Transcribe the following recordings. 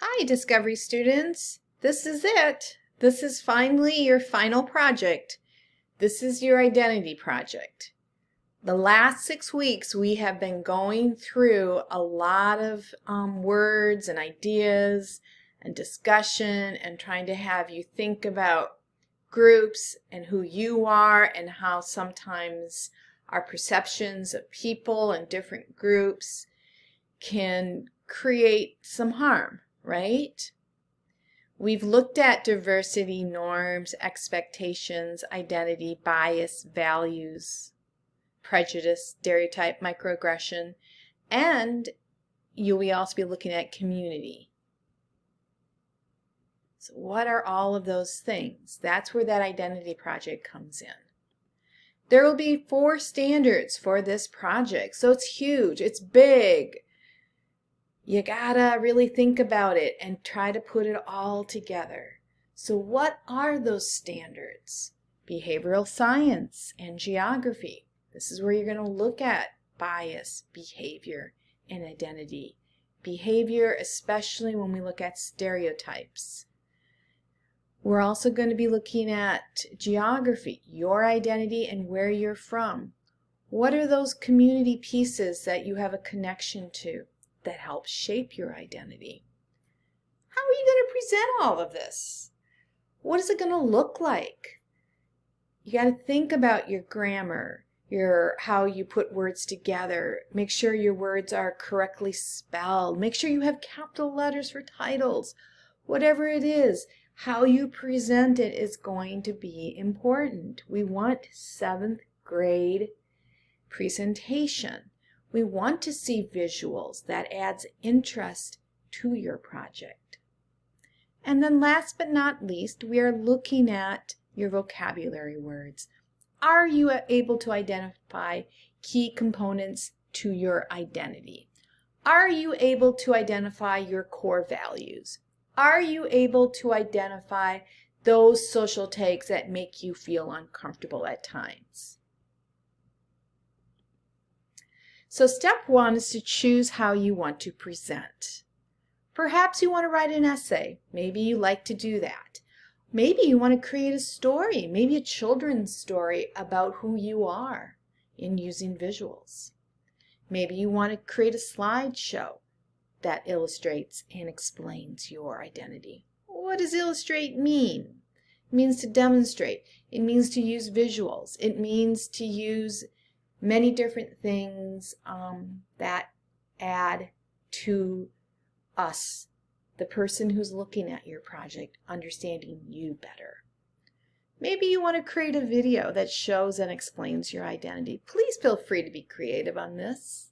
Hi, Discovery students. This is it. This is finally your final project. This is your identity project. The last 6 weeks we have been going through a lot of words and ideas and discussion and trying to have you think about groups and who you are and how sometimes our perceptions of people and different groups can create some harm, right? We've looked at diversity, norms, expectations, identity, bias, values, prejudice, stereotype, microaggression, and we also be looking at community. So what are all of those things? That's where that identity project comes in. There will be 4 standards for this project, so it's huge, it's big. You gotta really think about it and try to put it all together. So what are those standards? Behavioral science and geography. This is where you're going to look at bias, behavior, and identity. Behavior, especially when we look at stereotypes. We're also going to be looking at geography, your identity and where you're from. What are those community pieces that you have a connection to that help shape your identity? How are you going to present all of this? What is it going to look like? You got to think about your grammar, how you put words together. Make sure your words are correctly spelled. Make sure you have capital letters for titles. Whatever it is, how you present it is going to be important. We want 7th grade presentation. We want to see visuals that adds interest to your project. And then last but not least, we are looking at your vocabulary words. Are you able to identify key components to your identity? Are you able to identify your core values? Are you able to identify those social tags that make you feel uncomfortable at times? So step 1 is to choose how you want to present. Perhaps you want to write an essay. Maybe you like to do that. Maybe you want to create a story, maybe a children's story about who you are in using visuals. Maybe you want to create a slideshow that illustrates and explains your identity. What does illustrate mean? It means to demonstrate. It means to use visuals. It means to use many different things that add to us, the person who's looking at your project, understanding you better. Maybe you want to create a video that shows and explains your identity. Please feel free to be creative on this.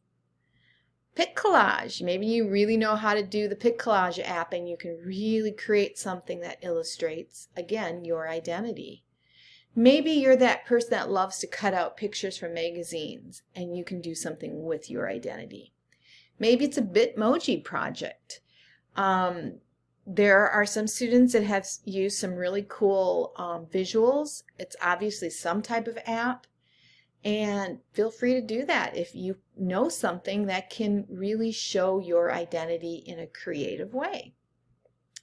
Pic collage. Maybe you really know how to do the Pic collage app and you can really create something that illustrates, again, your identity. Maybe you're that person that loves to cut out pictures from magazines and you can do something with your identity. Maybe it's a Bitmoji project. There are some students that have used some really cool visuals. It's obviously some type of app, and feel free to do that if you know something that can really show your identity in a creative way.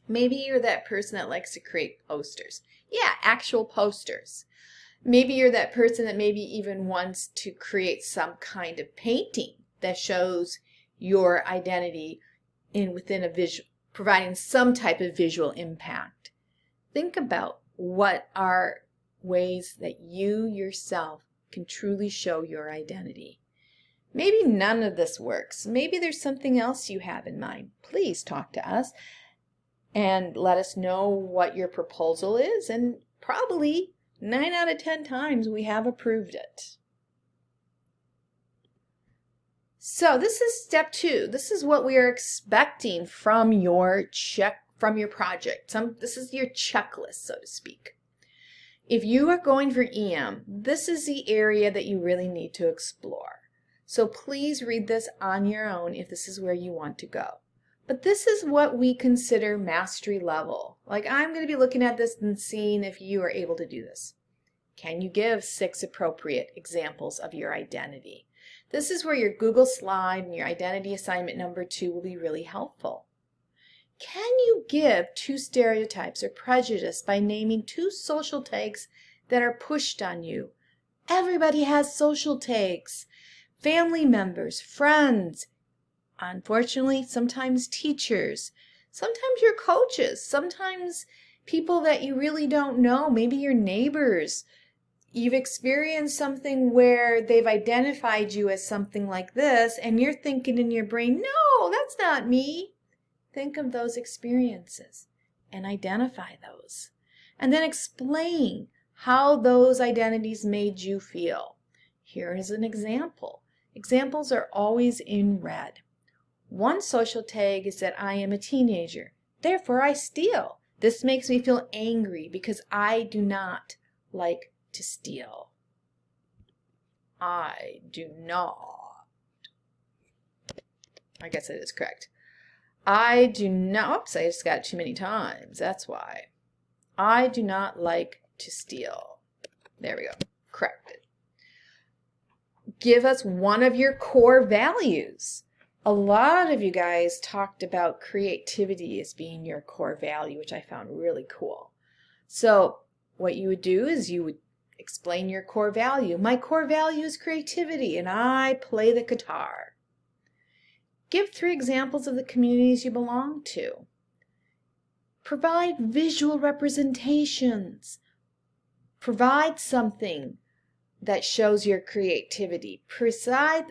Maybe you're that person that likes to create posters. Yeah, actual posters. Maybe you're that person that maybe even wants to create some kind of painting that shows your identity within a visual, providing some type of visual impact. Think about what are ways that you yourself can truly show your identity. Maybe none of this works. Maybe there's something else you have in mind. Please talk to us and let us know what your proposal is, and probably 9 out of 10 times we have approved it. So this is step 2. This is what we are expecting from your project. This is your checklist, so to speak. If you are going for EM, this is the area that you really need to explore. So please read this on your own if this is where you want to go. But this is what we consider mastery level. Like, I'm going to be looking at this and seeing if you are able to do this. Can you give 6 appropriate examples of your identity? This is where your Google slide and your identity assignment number 2 will be really helpful. Can you give 2 stereotypes or prejudice by naming 2 social tags that are pushed on you? Everybody has social tags. Family members, friends, unfortunately, sometimes teachers, sometimes your coaches, sometimes people that you really don't know, maybe your neighbors. You've experienced something where they've identified you as something like this, and you're thinking in your brain, no, that's not me. Think of those experiences and identify those. And then explain how those identities made you feel. Here is an example. Examples are always in red. One social tag is that I am a teenager. Therefore, I steal. This makes me feel angry because I do not like to steal. I do not. I guess that is correct. I do not. Oops, I just got it too many times. That's why. I do not like to steal. There we go. Corrected. Give us one of your core values. A lot of you guys talked about creativity as being your core value, which I found really cool. So what you would do is you would explain your core value. My core value is creativity, and I play the guitar. Give 3 examples of the communities you belong to. Provide visual representations. Provide something that shows your creativity. Provide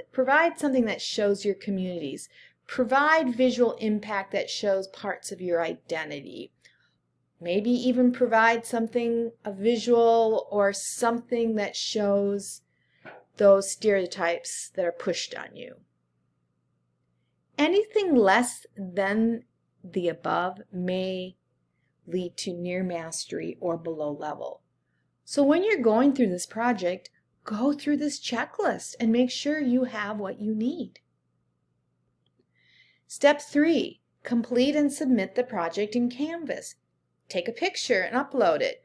something that shows your communities. Provide visual impact that shows parts of your identity. Maybe even provide something, a visual or something that shows those stereotypes that are pushed on you. Anything less than the above may lead to near mastery or below level. So when you're going through this project, go through this checklist and make sure you have what you need. Step 3, complete and submit the project in Canvas. Take a picture and upload it.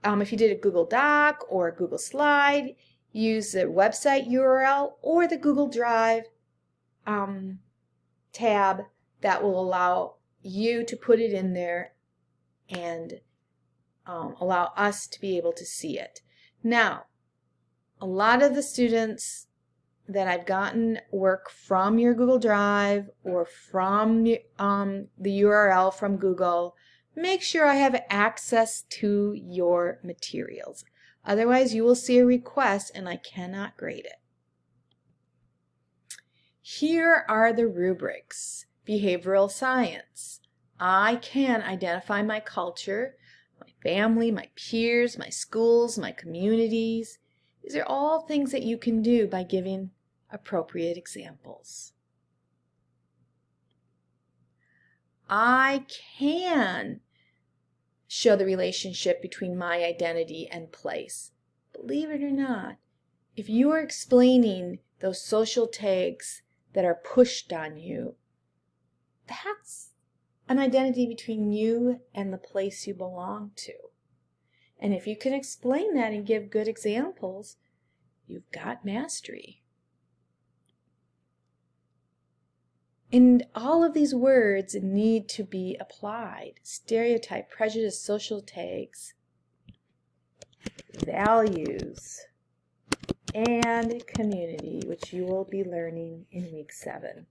If you did a Google Doc or a Google Slide, use the website URL or the Google Drive tab that will allow you to put it in there and allow us to be able to see it. Now, a lot of the students that I've gotten work from your Google Drive or from the URL from Google. Make sure I have access to your materials. Otherwise, you will see a request and I cannot grade it. Here are the rubrics. Behavioral science. I can identify my culture, my family, my peers, my schools, my communities. These are all things that you can do by giving appropriate examples. I can show the relationship between my identity and place. Believe it or not, if you are explaining those social tags that are pushed on you, that's an identity between you and the place you belong to. And if you can explain that and give good examples, you've got mastery. And all of these words need to be applied. Stereotype, prejudice, social tags, values, and community, which you will be learning in week 7.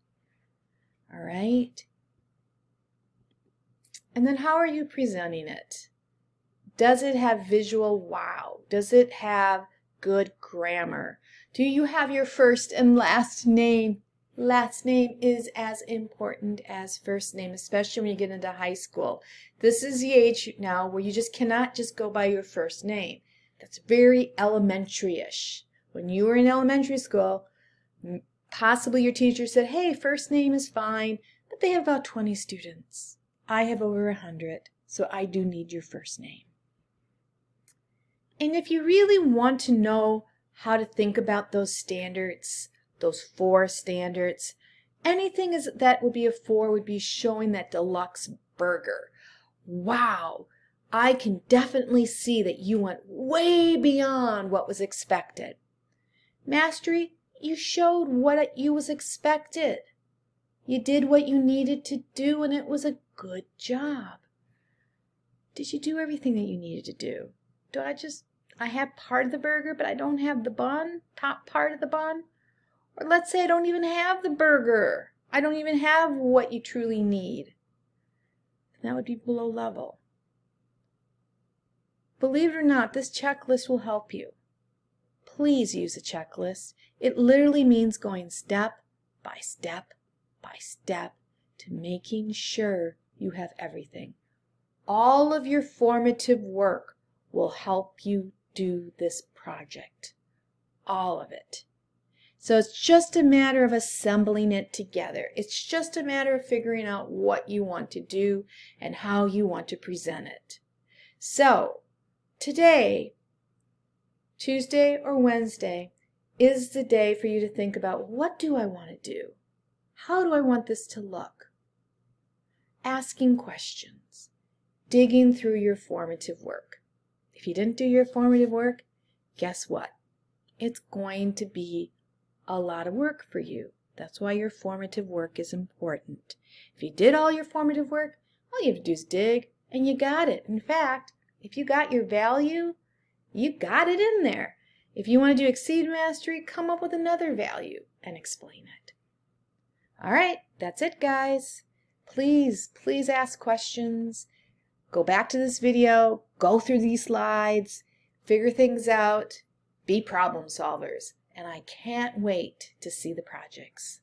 All right? And then how are you presenting it? Does it have visual wow? Does it have good grammar? Do you have your first and last name? Last name is as important as first name, especially when you get into high school. This is the age now where you just cannot just go by your first name. That's very elementary-ish. When you were in elementary school, possibly your teacher said, hey, first name is fine, but they have about 20 students. I have over 100, so I do need your first name. And if you really want to know how to think about those standards, those 4 standards, anything that would be a 4 would be showing that deluxe burger. Wow, I can definitely see that you went way beyond what was expected. Mastery, you showed what you was expected. You did what you needed to do, and it was a good job. Did you do everything that you needed to do? I have part of the burger, but I don't have the bun, top part of the bun? Or let's say I don't even have the burger. I don't even have what you truly need. That would be below level. Believe it or not, this checklist will help you. Please use a checklist. It literally means going step by step by step to making sure you have everything. All of your formative work will help you do this project. All of it. So it's just a matter of assembling it together. It's just a matter of figuring out what you want to do and how you want to present it. So today, Tuesday or Wednesday, is the day for you to think about, what do I want to do? How do I want this to look? Asking questions. Digging through your formative work. If you didn't do your formative work, guess what? It's going to be a lot of work for you. That's why your formative work is important. If you did all your formative work, all you have to do is dig, and you got it. In fact, if you got your value, you got it in there. If you want to do exceed mastery, come up with another value and explain it. All right, that's it, guys. Please ask questions. Go back to this video, go through these slides, figure things out, be problem solvers. And I can't wait to see the projects.